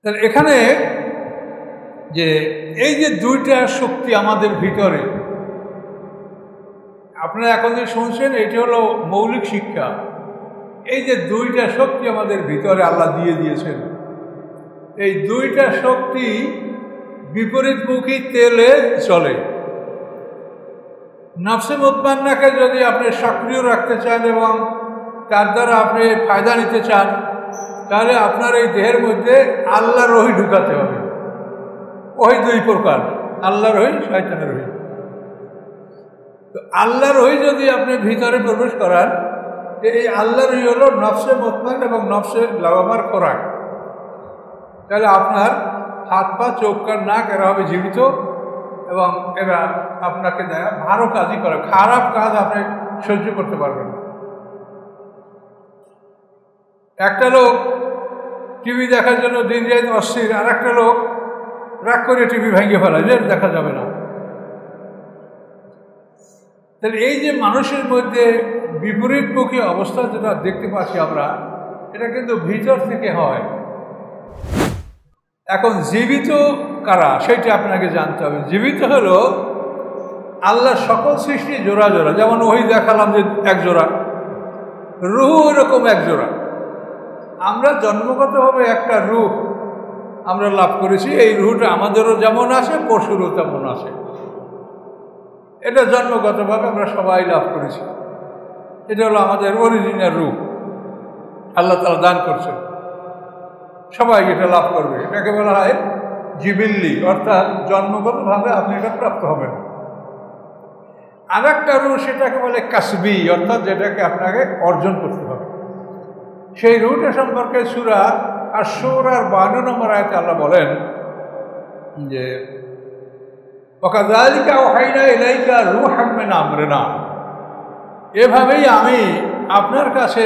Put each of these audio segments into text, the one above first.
তাহলে এখানে যে এই যে দুইটা শক্তি আমাদের ভিতরে, আপনারা এখন যে শুনছেন এটি হলো মৌলিক শিক্ষা। এই যে দুইটা শক্তি আমাদের ভিতরে আল্লাহ দিয়ে দিয়েছেন, এই দুইটা শক্তি বিপরীতমুখী তেলে চলে। নফসে মুতমান্নাকে যদি আপনি সক্রিয় রাখতে চান এবং তার দ্বারা আপনি ফায়দা নিতে চান, তাহলে আপনার এই দেহের মধ্যে আল্লাহর ওহী ঢুকাতে হবে। ওহী দুই প্রকার, আল্লাহর ওহী, শয়তানের ওহী। তো আল্লাহর ওহী যদি আপনি ভিতরে প্রবেশ করান, এই আল্লাহর ওহী হলো নফসে মুতমাইন এবং নফসে লাওয়ামার খোরাক। তাহলে আপনার হাত পা চোখ কান নাক এরা হবে জীবিত এবং এরা আপনাকে দেয় ভালো কাজই করে, খারাপ কাজ আপনি সহ্য করতে পারবেন না। একটা লোক টিভি দেখার জন্য দিন যাই অস্থির, আর একটা লোক রাগ করে টিভি ভেঙে ফেলায়, যে দেখা যাবে না। তাহলে এই যে মানুষের মধ্যে বিপরীতমুখী অবস্থা যেটা দেখতে পাচ্ছি আমরা, এটা কিন্তু ভিতর থেকে হয়। এখন জীবিত কারা সেটা আপনাকে জানতে হবে। জীবিত হলো আল্লাহর সকল সৃষ্টি জোড়া জোড়া, যেমন ওই দেখালাম যে এক জোড়া, রুহ এরকম এক জোড়া। আমরা জন্মগতভাবে একটা রূহ আমরা লাভ করেছি, এই রুহটা আমাদেরও যেমন আছে পশুরও তেমন আছে। এটা জন্মগতভাবে আমরা সবাই লাভ করেছি। এটা হলো আমাদের অরিজিনাল রূহ, আল্লাহ তাআলা দান করছেন, সবাই এটা লাভ করবে। এটাকে বলা হয় জিবিল্লি, অর্থাৎ জন্মগতভাবে আপনি এটা প্রাপ্ত হবেন। আর একটা রূহ সেটাকে বলে কাসবি, অর্থাৎ যেটাকে আপনাকে অর্জন করতে হবে। সেই রূহটা সম্পর্কে সূরা আশ-শুরার 52 নম্বর আয়াতে আল্লাহ বলেন যে ওয়াকাযালিকা আওহাইনা ইলাইকা রূহাম মিন আমরিনা, এভাবেই আমি আপনার কাছে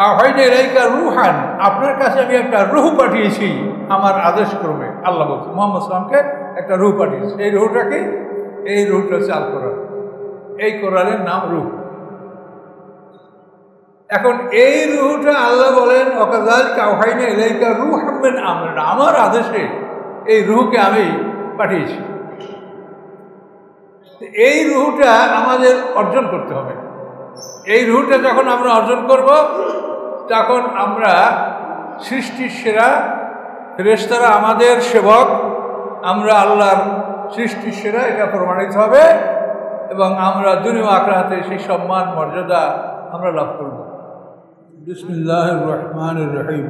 আওহাইনা ইলাইকা রূহান, আপনার কাছে আমি একটা রূহ পাঠিয়েছি আমার আদেশ ক্রমে। আল্লাহ বলছেন মুহাম্মদ সাল্লাল্লাহু আলাইহি ওয়াসাল্লামকে একটা রূহ পাঠিয়েছি। এই রূহটাকে, এই রূহটা হচ্ছে আল কোরআন, এই কোরআনের নাম রূহ। এখন এই রূহটা আল্লাহ বলেন ওয়াকাযালিকা আওহাইনা ইলাইকা রূহাম মিন আমরিনা, আমার আদেশে এই রূহকে আমি পাঠিয়েছি। এই রূহটা আমাদের অর্জন করতে হবে। এই রূহটা যখন আমরা অর্জন করব, তখন আমরা সৃষ্টির সেরা, ফেরেশতারা আমাদের সেবক, আমরা আল্লাহর সৃষ্টির সেরা, এটা প্রমাণিত হবে এবং আমরা দুনিয়া আখিরাতে সেই সম্মান মর্যাদা আমরা লাভ করব। বিসমিল্লাহির রহমানির রহিম।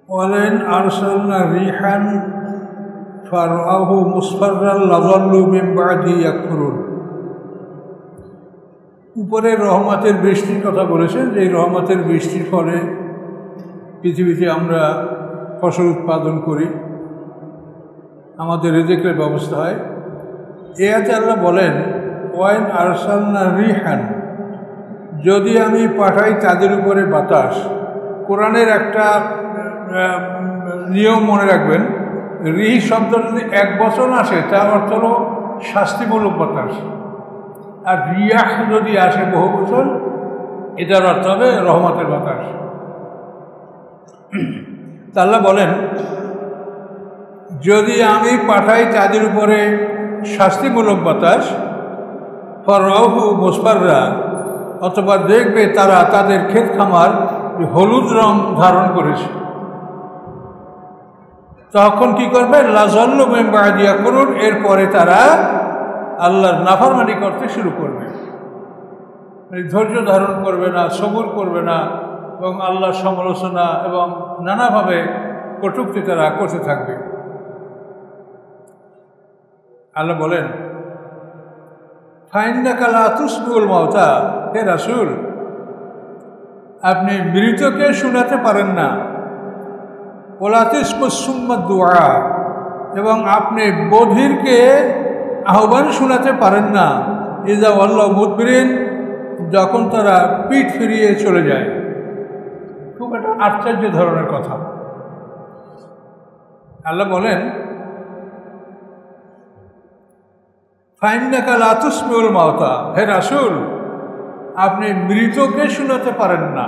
ওয়ালাইন আরসালনা রিহান ফারআহু মুসফাররান লাযাল্লু মিন বা'দি ইয়াকফুরুন। উপরে রহমতের বৃষ্টির কথা বলেছেন, যে রহমতের বৃষ্টির ফলে পৃথিবীতে আমরা ফসল উৎপাদন করি, আমাদের রিজিকের ব্যবস্থা হয়। এ আয়াতে আল্লাহ বলেন ওয়াইন আরসালনা রিহান, যদি আমি পাঠাই তাদের উপরে বাতাস। কোরআনের একটা নিয়ম মনে রাখবেন, রিহ শব্দ যদি এক বচন আসে তার অর্থ হল শাস্তিমূলক বাতাস, আর রিয়াহ যদি আসে বহু বচন, এটার অর্থ হবে রহমতের বাতাস। আল্লাহ বলেন যদি আমি পাঠাই তাদের উপরে শাস্তিমূলক বাতাস, ফারআহু মুসফাররা, অথবা দেখবে তারা তাদের ক্ষেত খামার হলুদ রং ধারণ করেছে, তখন কি করবে? লাযাল্লু মিন বা'দি ইয়াকফুরুন, এরপরে তারা আল্লাহর নাফরমানি করতে শুরু করবে, ধৈর্য ধারণ করবে না, সবুর করবে না এবং আল্লাহর সমালোচনা এবং নানাভাবে কটূক্তি তারা করতে থাকবে। আল্লাহ বলেন ফাইন্নাকা লা তুসমিউল মাউতা, হে রাসূল আপনি মৃতকে শোনাতে পারেন না, ওয়ালা তাসমাউস সুম্মা দুআ, এবং আপনি বধিরকে আহ্বান শোনাতে পারেন না, ইযা ওয়াল্লাউ মুদবিরিন, যখন তারা পিঠ ফিরিয়ে চলে যায়। খুব একটা আশ্চর্য ধরনের কথা। আল্লাহ বলেন ফাইন্নাকা লা তুসমিউল মাউতা, হে রাসূল আপনি মৃতকে শোনাতে পারেন না,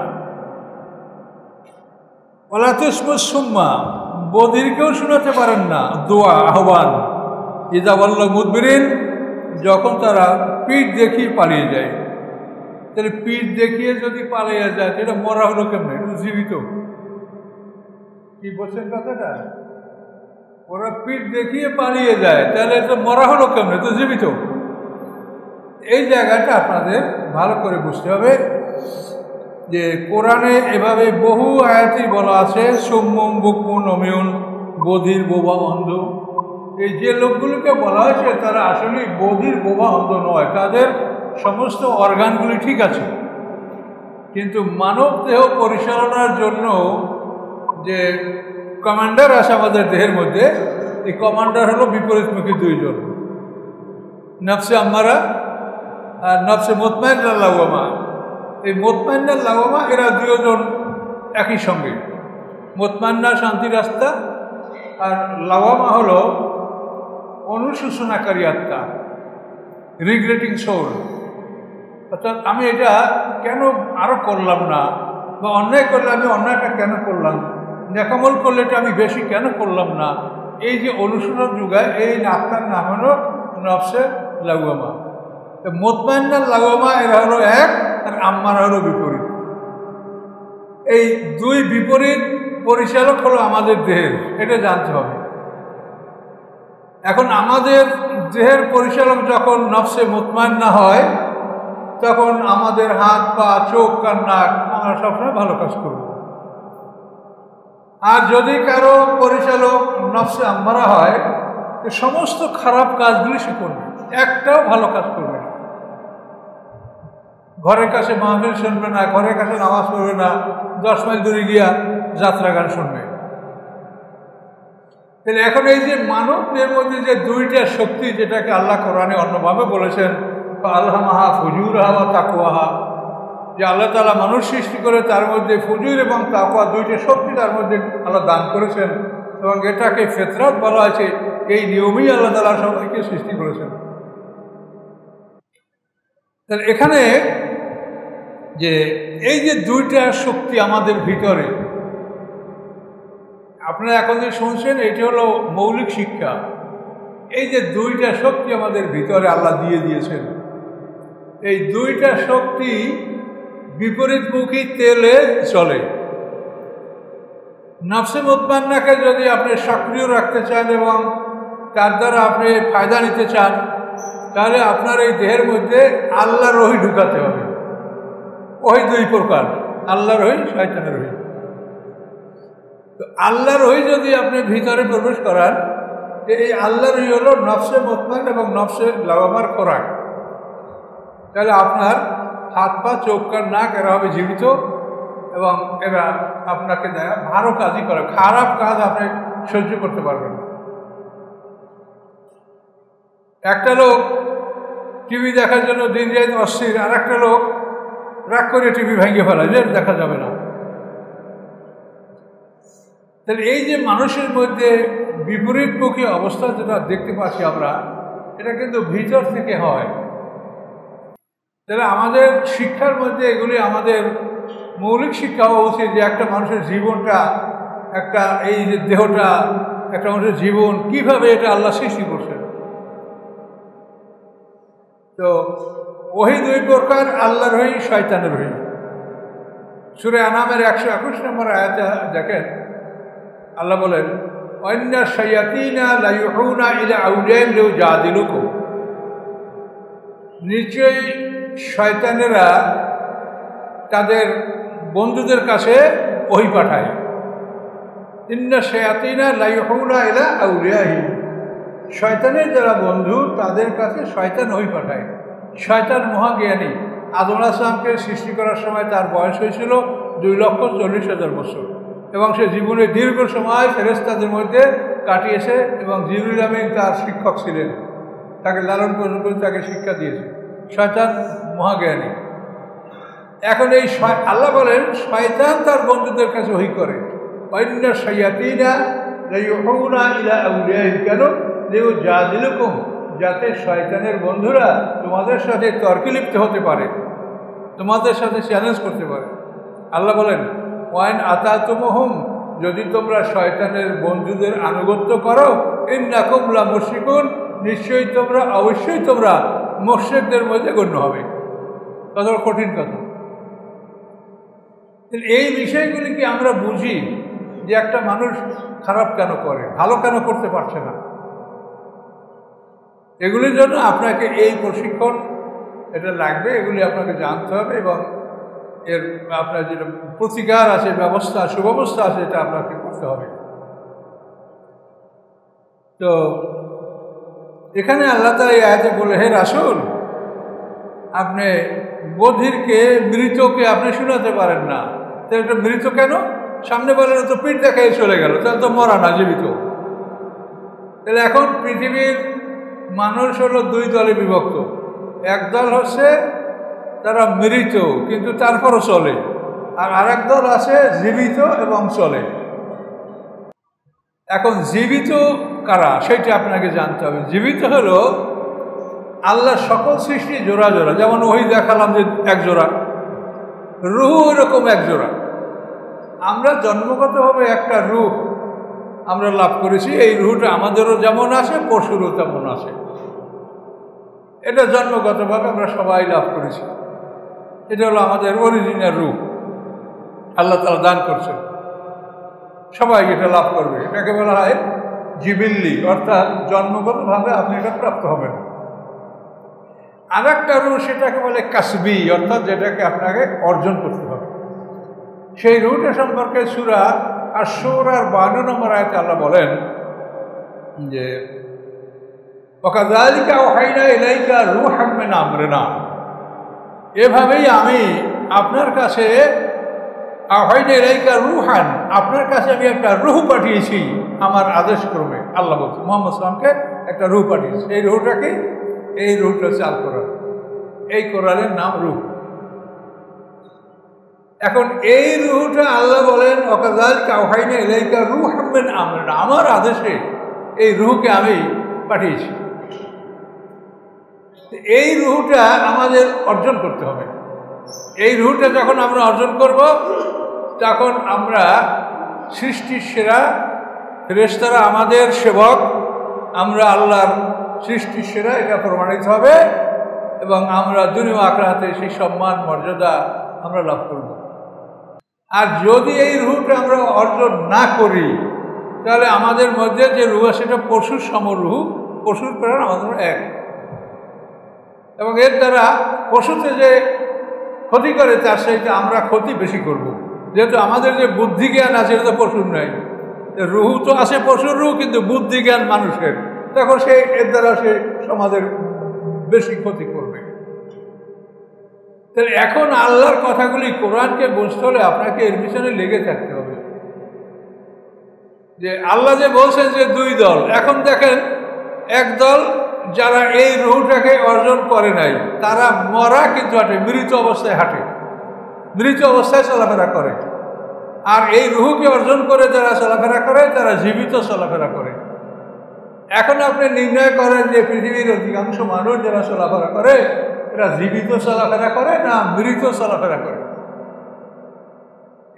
ওলা তুসমুসমা, বধিরকেও শোনাতে পারেন না দোয়া আহ্বান। ইদা বলল মুদবিরিন, যখন তারা পিঠ দেখিয়ে পালিয়ে যায়। তাহলে পিঠ দেখিয়ে যদি পালিয়ে যায় এটা মরা হলো কেমন? এটা জীবিত। কি বলছেন কথাটা? ওরা পিঠ দেখিয়ে পালিয়ে যায়, তাহলে এটা মরা হলো কেমন? এটা জীবিত। এই জায়গাটা আপনাদের ভালো করে বুঝতে হবে যে কোরআনে এভাবে বহু আয়াতই বলা আছে সুম্মুম বুকমুন অমিউন, বধির, বোবা, অন্ধ। এই যে লোকগুলোকে বলা হয়েছে তারা আসলে বধির, বোবা, অন্ধ নয়, তাদের সমস্ত অর্গানগুলি ঠিক আছে, কিন্তু মানব দেহ পরিচালনার জন্য যে কমান্ডার আছে আমাদের দেহের মধ্যে, এই কমান্ডার হলো বিপরীতমুখী দুইজন, নফসে আম্মারা আর নফসে মুতমাইন্না লাওয়ামা। এই মুতমাইন্না লাওয়ামা এরা দুজন একই সঙ্গে। মুতমাইন্না শান্তি রাস্তা, আর লাওয়ামা হলো অনুশোচনাকারী আত্মা, রিগ্রেটিং সোল। অর্থাৎ আমি এটা কেন আরও করলাম না, বা অন্যায় করলে আমি অন্যায়টা কেন করলাম, নেকামল করলে এটা আমি বেশি কেন করলাম না, এই যে অনুশীলন যুগায় এই আত্মার নাম হলো নফসে লাওয়ামা। মুতমাইন্না লাওয়ামা এরা হলো এক, আর আম্মারা হলো বিপরীত। এই দুই বিপরীত পরিচালক হলো আমাদের দেহের, এটা জানতে হবে। এখন আমাদের দেহের পরিচালক যখন নফসে মুতমাইন্না হয়, তখন আমাদের হাত, পা, চোখ, কান, নাক আমরা সবসময় ভালো কাজ করব। আর যদি কারো পরিচালক নফসে আম্মারা হয়, সমস্ত খারাপ কাজগুলি সে করবে, একটাও ভালো কাজ করবে না। ঘরের কাছে মাহফিল শুনবে না, ঘরের কাছে নামাজ পড়বে না, 10 মাইল দূরে গিয়া যাত্রা গান শুনবে। তাহলে এখন এই যে মানবদের মধ্যে যে দুইটা শক্তি, যেটাকে আল্লাহ কোরআনে অন্যভাবে বলেছেন আলহামাহা ফুজুরহা ওয়া তাকওয়াহা, যে আল্লাহ তাআলা মানুষ সৃষ্টি করে তার মধ্যে ফুজুর এবং তাকওয়া দুইটা শক্তি তার মধ্যে আল্লাহ দান করেছেন, এবং এটাকে ফিতরাত বলা আছে। এই নিয়মেই আল্লাহ তাআলা সবাইকে সৃষ্টি করেছেন। তাহলে এখানে যে এই যে দুইটা শক্তি আমাদের ভিতরে, আপনারা এখন যে শুনছেন এটি হলো মৌলিক শিক্ষা। এই যে দুইটা শক্তি আমাদের ভিতরে আল্লাহ দিয়ে দিয়েছেন, এই দুইটা শক্তি বিপরীতমুখী তেলে চলে। নফসে মুতমাইন্নাকে যদি আপনি সক্রিয় রাখতে চান এবং তার দ্বারা আপনি ফায়দা নিতে চান, তাহলে আপনার এই দেহের মধ্যে আল্লাহর ওহী ঢুকাতে হবে। ওহী দুই প্রকার, আল্লাহর ওহী, শয়তানের ওহী। তো আল্লাহর ওহী যদি আপনি ভিতরে প্রবেশ করান, এই আল্লাহর ওহী হলো নফসে মুতমাইন্না এবং নফসে লাওয়ামার খোরাক, তাহলে আপনার হাত, পা, চোখ, কান, নাক এরা হবে জীবিত, এবং এরা আপনাকে দেয় ভালো কাজই করে, খারাপ কাজ আপনি সহ্য করতে পারবেন না। একটা লোক টিভি দেখার জন্য দিন যায় অস্থির, আর একটা লোক রাগ করে টিভি ভেঙে ফেলায়, যে দেখা যাবে না। তাহলে এই যে মানুষের মধ্যে বিপরীতমুখী অবস্থা যেটা দেখতে পাচ্ছি আমরা, এটা কিন্তু ভিতর থেকে হয়। তাহলে আমাদের শিক্ষার মধ্যে এগুলি আমাদের মৌলিক শিক্ষা হওয়া উচিত, যে একটা মানুষের জীবনটা, একটা এই যে দেহটা, একটা মানুষের জীবন কিভাবে এটা আল্লাহ সৃষ্টি করছেন। তো ওহী দুই প্রকার, আল্লাহর ওহী, শয়তানের ওহী। সূরা আনামের 121 নম্বর আয়াতে দেখেন আল্লাহ বলেন, ওয়াইন্না শায়াতিনা লা ইউহুনা ইলা আউলিয়াইহিম লিউজাদিলুকুম, নিশ্চয়ই শয়তানেরা তাদের বন্ধুদের কাছে ওহী পাঠায়। ইন্না শায়াতিনা লা ইউহুনা ইলা আউলিয়াইহিম, শয়তানের যারা বন্ধু তাদের কাছে শয়তান ওহী পাঠায়। শয়তান মহাজ্ঞানী। আদম আলাইহিস সালামকে সৃষ্টি করার সময় তার বয়স হয়েছিল 2,40,000 বছর, এবং সে জীবনে দীর্ঘ সময় ফেরেশতাদের মধ্যে কাটিয়েছে, এবং জিবরিল আমিন তার শিক্ষক ছিলেন, তাকে লালন পালন করে তাকে শিক্ষা দিয়েছে। শয়তান মহাজ্ঞানী। এখন এই আল্লাহ বলেন শয়তান তার বন্ধুদের কাছে ওহী করে। ওয়াইন্না শায়াতিনা লা ইউহুনা ইলা আউলিয়াইহিম, কেন? লিউজাদিলুকুম, যাতে শয়তানের বন্ধুরা তোমাদের সাথে তর্কে লিপ্ত হতে পারে, তোমাদের সাথে চ্যালেঞ্জ করতে পারে। আল্লাহ বলেন ওয়াইন আতাতুমুহুম যদি তোমরা শয়তানের বন্ধুদের আনুগত্য করো ইন্নাকুম লা মুশরিকুন, নিশ্চয়ই তোমরা অবশ্যই তোমরা মুশরিকদের মধ্যে গণ্য হবে। কত কঠিন কথা। এই বিষয়গুলি কি আমরা বুঝি যে একটা মানুষ খারাপ কেন করে, ভালো কেন করতে পারছে না? এগুলির জন্য আপনাকে এই প্রশিক্ষণ এটা লাগবে, এগুলি আপনাকে জানতে হবে এবং এর আপনার যেটা প্রতিকার আছে, ব্যবস্থা সুব্যবস্থা আছে, এটা আপনাকে করতে হবে। তো এখানে আল্লাহ তাআলা এই আয়াতে বলে, হে রাসূল, আপনি বধিরকে মৃতকে আপনি শোনাতে পারেন না। তো এটা মৃত কেন? সামনে বলেন তো পিঠ দেখাই চলে গেল, তাহলে তো মরা না, জীবিত। তাহলে এখন পৃথিবীর মানুষ হলো দুই দলে বিভক্ত। এক দল হচ্ছে তারা মৃত কিন্তু তারপরও চলে, আর আরেক দল আছে জীবিত এবং চলে। এখন জীবিত কারা সেটা আপনাকে জানতে হবে। জীবিত হলো আল্লাহর সকল সৃষ্টি জোড়া জোড়া, যেমন ওই দেখালাম যে এক জোড়া, রুহ এরকম এক জোড়া। আমরা জন্মগতভাবে একটা রূহ আমরা লাভ করেছি, এই রুহটা আমাদেরও যেমন আছে পশুরও তেমন আছে। এটা জন্মগতভাবে আমরা সবাই লাভ করেছি। এটা হলো আমাদের অরিজিনাল রূপ, আল্লাহ তাআলা দান করছেন, সবাই এটা লাভ করবে। এটাকে বলা হয় জিবিল্লি, অর্থাৎ জন্মগতভাবে আপনি এটা প্রাপ্ত হবেন। আর একটা রূহ সেটাকে বলে কাসবি, অর্থাৎ যেটাকে আপনাকে অর্জন করতে হবে। সেই রূহটা সম্পর্কে সূরা আশ-শুরার 52 নম্বর আয়াতে আল্লাহ বলেন যে ওয়াকাযালিকা আওহাইনা ইলাইকা রূহাম মিন আমরিনা, এভাবেই আমি আপনার কাছে আওহাইনা ইলাইকা রূহান, আপনার কাছে আমি একটা রূহ পাঠিয়েছি আমার আদেশ ক্রমে। আল্লাহ বলছেন মুহাম্মদ সাল্লাল্লাহু আলাইহি ওয়াসাল্লামকে একটা রূহ পাঠিয়েছি। এই রূহটাকে, এই রূহটা হচ্ছে আল কোরআন। এই কোরআনের নাম রূহ। এখন এই রূহটা আল্লাহ বলেন ওয়াকাযালিকা আওহাইনা ইলাইকা রূহাম মিন আমরিনা, আমার আদেশে এই রূহকে আমি পাঠিয়েছি। এই রূহটা আমাদের অর্জন করতে হবে। এই রূহটা যখন আমরা অর্জন করব তখন আমরা সৃষ্টির সেরা, ফেরেশতারা আমাদের সেবক, আমরা আল্লাহর সৃষ্টির সেরা, এটা প্রমাণিত হবে এবং আমরা দুনিয়া আখিরাতে সেই সম্মান মর্যাদা আমরা লাভ করব। আর যদি এই রূহটা আমরা অর্জন না করি তাহলে আমাদের মধ্যে যে রূহ সেটা পশুর সম রূহ, পশুর প্রাণ আমাদের এক, এবং এর দ্বারা পশুতে যে ক্ষতি করে তার সাথে আমরা ক্ষতি বেশি করব। যেহেতু আমাদের যে বুদ্ধি জ্ঞান আছে এটা তো পশুর নয়, রুহ তো আছে পশুর রুহ, কিন্তু বুদ্ধি জ্ঞান মানুষের, তখন সে এর দ্বারা সে সমাজের বেশি ক্ষতি করবে। তাহলে এখন আল্লাহর কথাগুলি কোরআনকে বুঝতে হলে আপনাকে এর পিছনে লেগে থাকতে হবে। যে আল্লাহ যে বলছেন যে দুই দল, এখন দেখেন এক দল যারা এই রুহটাকে অর্জন করে নাই তারা মরা কিন্তু হাঁটে, মৃত অবস্থায় হাঁটে, মৃত অবস্থায় চলাফেরা করে। আর এই রুহকে অর্জন করে যারা চলাফেরা করে তারা জীবিত চলাফেরা করে। এখন আপনি নির্ণয় করেন যে পৃথিবীর অধিকাংশ মানুষ যারা চলাফেরা করে এরা জীবিত চলাফেরা করে না মৃত চলাফেরা করে।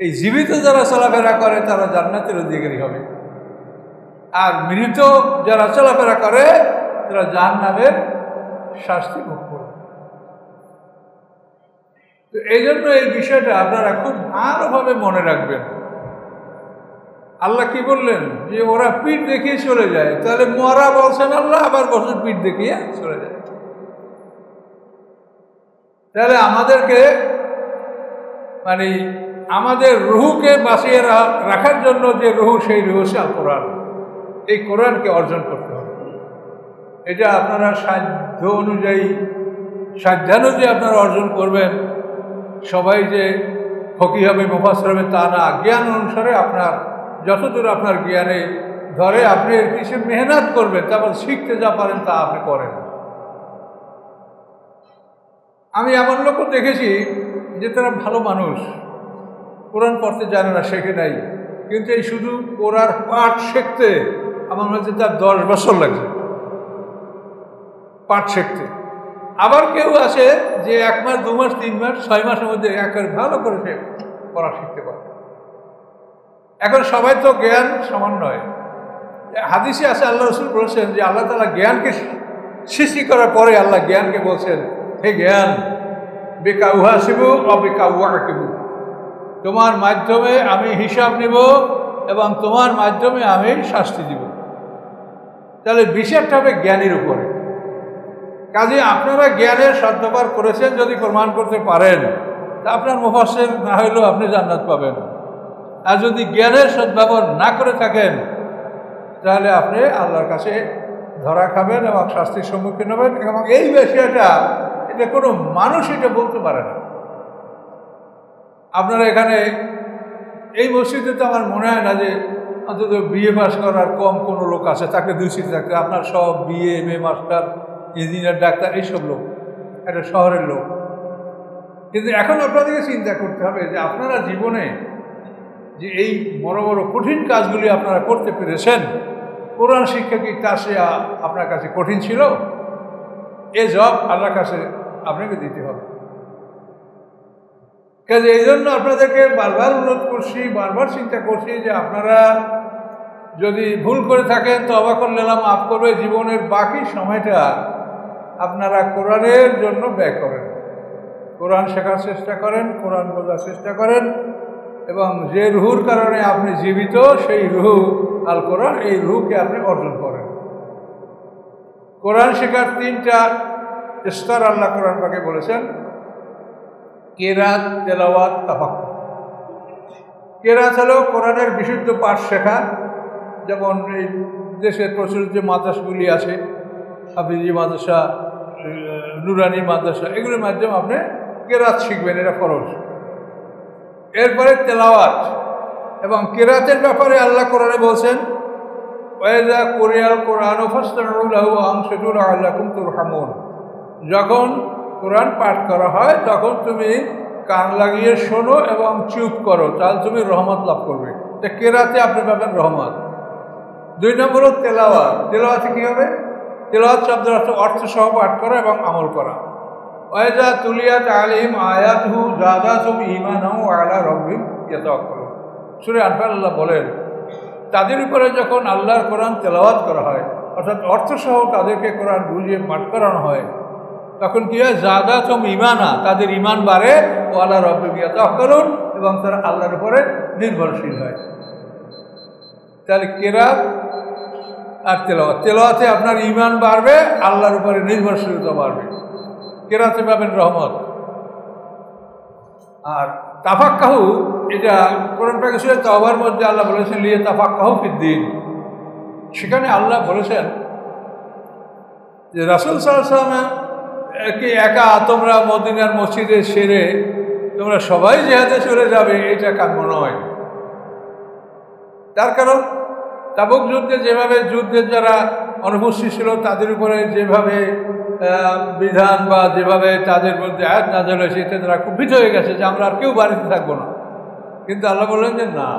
এই জীবিত যারা চলাফেরা করে তারা জান্নাতের অধিকারী হবে, আর মৃত যারা চলাফেরা করে তারা জাহান্নামের শাস্তি ভোগ করবে। তো এই জন্য এই বিষয়টা আপনারা খুব ভালোভাবে মনে রাখবেন। আল্লাহ কি বললেন যে ওরা পিঠ দেখিয়ে চলে যায়, তাহলে মরা বলছেন আল্লাহ, আবার বলছেন পিঠ দেখিয়ে চলে যায়। তাহলে আমাদেরকে মানে আমাদের রুহকে বাঁচিয়ে রাখার জন্য যে রুহ, সেই রুহ হচ্ছে কোরআন। এই কোরআনকে অর্জন করতে হবে। এটা আপনারা সাধ্য অনুযায়ী, সাধ্যানুযায়ী আপনারা অর্জন করবেন। সবাই যে ফকি হবে, মুফাসসির হবে তা না, জ্ঞান অনুসারে আপনার যতদূর আপনার জ্ঞানে ধরে আপনি এর পিছনে মেহনত করবেন, তারপর শিখতে যা পারেন তা আপনি করেন। আমি এমন লোকও দেখেছি যে তারা ভালো মানুষ, কোরআন পড়তে জানে না, শেখে নাই, কিন্তু এই শুধু কোরআন পাঠ শিখতে আমার মধ্যে তার 10 বছর লাগছে পাঠ শিখতে। আবার কেউ আছে যে 1 মাস, 2 মাস, 3 মাস, 6 মাসের মধ্যে একেবারে ভালো করে সে পড়া শিখতে পারে। এখন সবাই তো জ্ঞান সমান নয়। হাদিসে আছে আল্লাহ রসুল বলেছেন যে আল্লাহ তাআলা জ্ঞানকে সৃষ্টি করার পরে আল্লাহ জ্ঞানকে বলছেন, হে জ্ঞান, বিকা উহাসিবু অবিকা উহাকিবু, তোমার মাধ্যমে আমি হিসাব নিব এবং তোমার মাধ্যমে আমি শাস্তি দিব। তাহলে বিচারটা হবে জ্ঞানীর উপরে। কাজে আপনারা জ্ঞানের সদ্ব্যবহার করেছেন যদি প্রমাণ করতে পারেন, তা আপনার মুফাসসির না হইলেও আপনি জান্নাত পাবেন। আর যদি জ্ঞানের সদ্ব্যবহার না করে থাকেন, তাহলে আপনি আল্লাহর কাছে ধরা খাবেন এবং শাস্তির সম্মুখীন হবেন। এবং এই বিষয়টা এটা কোনো মানুষ এটা বলতে পারে না। আপনারা এখানে এই মসজিদে তো আমার মনে হয় না যে অন্তত বিএ পাস করার কম কোনো লোক আছে, তাকে 2 সিট থাকতে। আপনার সব BA, M A, master, engineer, doctor, এইসব লোক, একটা শহরের লোক। কিন্তু এখন আপনাদেরকে চিন্তা করতে হবে যে আপনারা জীবনে যে এই বড় বড় কঠিন কাজগুলি আপনারা করতে পেরেছেন, কোরআন শিক্ষা কি তার সে আপনার কাছে কঠিন ছিল? এ জব আল্লাহর কাছে আপনাকে দিতে হবে। কাজে এই জন্য আপনাদেরকে বারবার অনুরোধ করছি, বারবার চিন্তা করছি যে আপনারা যদি ভুল করে থাকেন তওবা করলে আল্লাহ মাফ করবে। জীবনের বাকি সময়টা আপনারা কোরআনের জন্য ব্যয় করেন, কোরআন শেখার চেষ্টা করেন, কোরআন বোঝার চেষ্টা করেন, এবং যে রুহুর কারণে আপনি জীবিত সেই রুহু আল কোরআন, এই রুহুকে আপনি অর্জন করেন। কোরআন শেখার 3টা স্তর আল্লাহ কোরআন পাকে বলেছেন, কেরাত, তেলাওয়াত, তাফাক্কুর। কেরাত হলো কোরআনের বিশুদ্ধ পাঠ শেখা। যেমন এই দেশের প্রচলিত যে মাদ্রাসাগুলি আছে, হাফিজি মাদ্রাসা, নুরানি মাদ্রাসা, এগুলোর মাধ্যমে আপনি কেরাত শিখবেন, এটা ফরজ। এরপরে তেলাওয়াত, এবং কেরাতের ব্যাপারে আল্লাহ কোরআনে বলছেন, ওয়াইযা কুরিয়াল কুরআনু ফাসতামিউ লাহু ওয়া আনসিতু লাআল্লাকুম তুরহামুন। যখন কোরআন পাঠ করা হয় তখন তুমি কান লাগিয়ে শোনো এবং চুপ করো, তাহলে তুমি রহমত লাভ করবে। তা কেরাতে আপনি পাবেন রহমত। 2 নম্বর হল তেলাওয়াত। তেলাওয়াতে কী হবে? তেলাওয়াত শব্দের অর্থ সহ পাঠ করা এবং আমল করা। ওয়াইযা তুলিয়াত আলাইহিম আয়াতুহু যাদাতুহুম ঈমানান ওয়া আলা রাব্বিহিম ইয়াতাওয়াক্কালুন। সূরা আনফাল আল্লাহ বলেন, তাদের উপরে যখন আল্লাহর কোরআন তেলাওয়াত করা হয়, অর্থাৎ অর্থ সহ তাদেরকে কোরআন বুঝিয়ে পাঠ করানো হয়, তখন কি হয়? যাদাতুহুম ঈমানা, তাদের ঈমান বাড়ে, ওয়া আলা রাব্বিহিম ইয়াতাওয়াক্কালুন, এবং তারা আল্লাহর উপরে নির্ভরশীল হয়। তাহলে কেরাত আর তেলাওয়াত, তেলাওয়াতে আপনার ঈমান বাড়বে, আল্লাহর উপরে নির্ভরশীলতা বাড়বে, কেরাতে পাবেন রহমত। আর তাফাক্কাহু, এটা কোরআন পাকে সূরা তাওবার মধ্যে আল্লাহ বলেছেন লিয়া তাফাক্কাহু ফিদ্দীন। সেখানে আল্লাহ বলেছেন যে রাসূল সাল্লাল্লাহু আলাইহি ওয়াসাল্লাম কি একা তোমরা মদিনার মসজিদে সেরে তোমরা সবাই জিহাদে চলে যাবে, এটা কাম্য নয়। তার কারণ তাবুক যুদ্ধে যেভাবে যুদ্ধের যারা অনুপস্থিত ছিল তাদের উপরে যেভাবে বিধান বা যেভাবে তাদের মধ্যে আয়াত নাযিল হয়েছে, এতে তারা খুব ভীত হয়ে গেছে যে আমরা আর কেউ বাড়িতে থাকবো না। কিন্তু আল্লাহ বললেন যে না,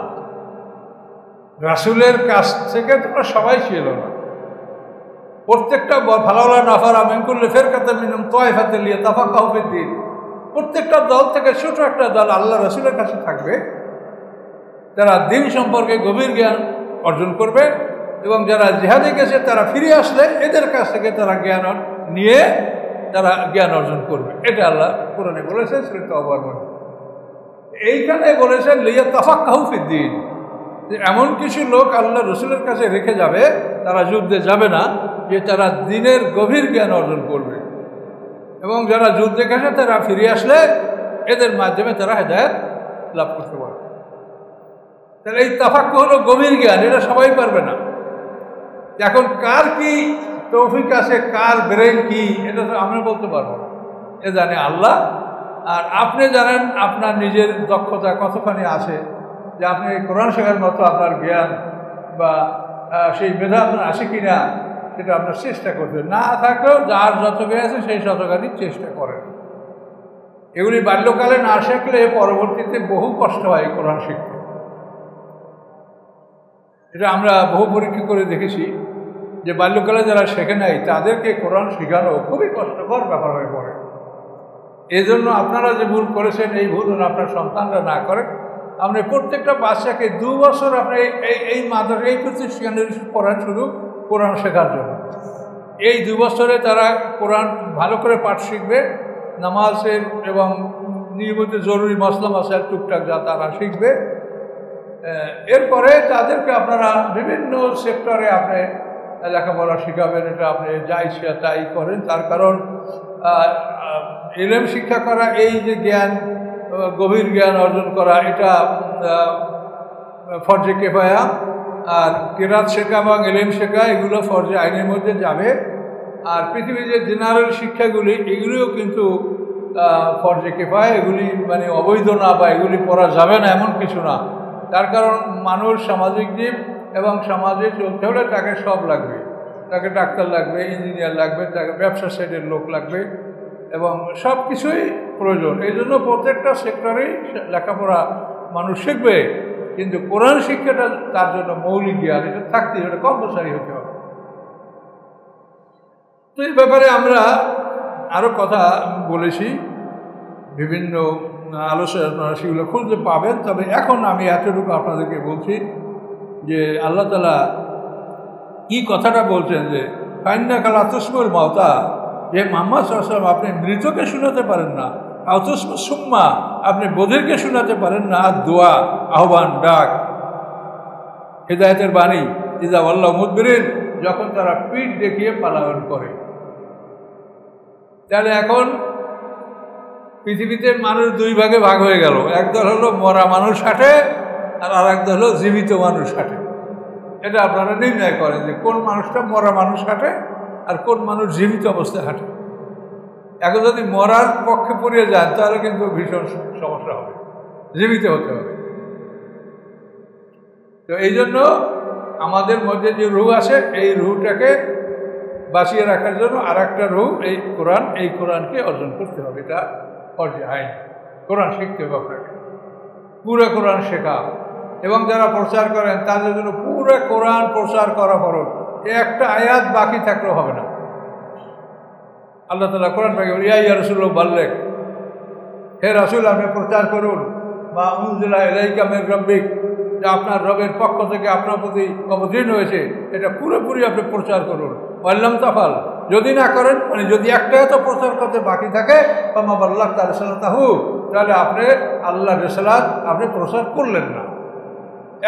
রাসূলের কাছ থেকে তোমরা সবাই ছিল না, প্রত্যেকটা ফালাউলা নাফারা মিন কুল্লি ফিরকাতিন মিনহুম তায়ফাতুন লিয়াতাফাক্কাহু ফিদ্দীন, প্রত্যেকটা দল থেকে ছোট একটা দল আল্লাহ রাসূলের কাছে থাকবে, তারা দ্বীন সম্পর্কে গভীর জ্ঞান অর্জন করবে, এবং যারা জিহাদে গেছে তারা ফিরে আসলে এদের কাছ থেকে তারা জ্ঞান নিয়ে তারা জ্ঞান অর্জন করবে। এটা আল্লাহ কোরআনে বলেছেন সূরা তাওবার মধ্যে। এইখানে বলেছেন লিয়াতাফাক্কাহু ফিদ্দীন, যে এমন কিছু লোক আল্লাহ রসুলের কাছে রেখে যাবে, তারা যুদ্ধে যাবে না, যে তারা দ্বীনের গভীর জ্ঞান অর্জন করবে, এবং যারা যুদ্ধে গেছে তারা ফিরে আসলে এদের মাধ্যমে তারা হেদায়েত লাভ করতে পারবে। তাহলে এই তাফাক্কুহ হলো গভীর জ্ঞান, এটা সবাই পারবে না। এখন কার কি তৌফিক আছে, কার ব্রেন কি, এটা তো আমরা বলতে পারবো না, এ জানে আল্লাহ। আর আপনি জানেন আপনার নিজের দক্ষতা কতখানি আছে, যে আপনি কোরআন শেখার মতো আপনার জ্ঞান বা সেই মেধা আপনার আছে কি না, সেটা আপনার চেষ্টা করবেন। না থাকলেও যার যত জ্ঞান আছে সেই শতখানি চেষ্টা করেন। এগুলি বাল্যকালে না শিখলে পরবর্তীতে বহু কষ্ট হয় কোরআন শিখতে। এটা আমরা বহু পরীক্ষা করে দেখেছি যে বাল্যকালে যারা শেখে নাই তাদেরকে কোরআন শেখানো খুবই কষ্টকর ব্যাপার হয়ে পড়ে। এই জন্য আপনারা যে ভুল করেছেন এই ভুল আপনার সন্তানরা না করে, আপনি প্রত্যেকটা বাচ্চাকে 2 বছর আপনি এই মাদ্রাসা এই প্রতিষ্ঠানে পড়ান শুধু কোরআন শেখার জন্য। এই 2 বছরে তারা কোরআন ভালো করে পাঠ শিখবে, নামাজের এবং নিয়মিত জরুরি মসলা মাসাইল টুকটাক যা তারা শিখবে। এরপরে তাদেরকে আপনারা বিভিন্ন সেক্টরে আপনি লেখাপড়া শেখাবেন। এটা আপনি যা ইচ্ছা তাই করেন। তার কারণ ইলম শিক্ষা করা, এই যে জ্ঞান, গভীর জ্ঞান অর্জন করা, এটা ফরজে কিফায়া। আর কিরাত শেখা এবং ইলম শেখা এগুলো ফরজে আইনের মধ্যে যাবে। আর পৃথিবীর যে জেনারেল শিক্ষাগুলি এগুলিও কিন্তু ফরজে কিফায়া, এগুলি মানে অবৈধ না বা এগুলি পড়া যাবে না এমন কিছু না। তার কারণ মানুষ সামাজিক জীব এবং সমাজে চলতে হলে তাকে সব লাগবে। তাকে ডাক্তার লাগবে, ইঞ্জিনিয়ার লাগবে, তাকে ব্যবসা সাইডের লোক লাগবে এবং সব কিছুই প্রয়োজন। এই জন্য প্রত্যেকটা সেক্টরেই লেখাপড়া মানুষ শিখবে, কিন্তু কোরআন শিক্ষাটা তার জন্য মৌলিক জ্ঞান, এটা থাকতেই হবে, কম্পালসারি হতে হবে। তো এই ব্যাপারে আমরা আরও কথা বলেছি, বিভিন্ন আলোচনা সেগুলো খুঁজতে পাবেন। তবে এখন আমি এতটুকু আপনাদেরকে বলছি যে আল্লাহ তাআলা কি কথাটা বলছেন যে ফাইন্নাকা লা তুসমুল মাউতা, যে মুহাম্মদ সাল্লাল্লাহু আলাইহি ওয়াসাল্লাম আপনি মৃতকে শোনাতে পারেন না, আও তুসমু সুম্মা আপনি বধিরকে শোনাতে পারেন না, আর দোয়া, আহ্বান, ডাক, হিদায়াতের বাণী, ইযা ওয়াল্লাউ মুদবিরিন, যখন তারা পিঠ দেখিয়ে পালায়ন করে। তাহলে এখন পৃথিবীতে মানুষ 2 ভাগে ভাগ হয়ে গেল। একদল হলো মরা মানুষ হাঁটে, আর আরেকদল হলো জীবিত মানুষ হাঁটে। এটা আপনারা নির্ণয় করেন যে কোন মানুষটা মরা মানুষ হাঁটে আর কোন মানুষ জীবিত অবস্থায় হাঁটে। এখন যদি মরার পক্ষে পড়িয়ে যান তাহলে কিন্তু ভীষণ সমস্যা হবে, জীবিত হতে হবে। তো এই জন্য আমাদের মধ্যে যে রূহ আছে, এই রূহটাকে বাঁচিয়ে রাখার জন্য আর একটা রূহ এই কোরআনকে অর্জন করতে হবে। এটা ফরজে আইন, কোরআন শিখতে হবে আপনাকে, পুরো কোরআন শেখা। এবং যারা প্রচার করেন তাদের জন্য পুরো কোরআন প্রচার করা ফরজ। একটা আয়াত বাকি থাকলেও হবে না। আল্লাহ তাআলা কোরআন পাকে ইয়া রাসূলুল্লাহ বাল্লিগ, হে রাসূল আপনি প্রচার করুন, মা উনজিলা ইলাইকা মির রাব্বিক, যা আপনার রবের পক্ষ থেকে আপনার প্রতি অবতীর্ণ হয়েছে, এটা পুরোপুরি আপনি প্রচার করুন। ওয়াল্লাম তাফাল, যদি না করেন, মানে যদি একটা তো প্রচার করতে বাকি থাকে, ফামা বাল্লাগতা রিসালাতাহু, তাহলে আপনি আল্লাহর রিসালাত আপনি প্রচার করলেন না।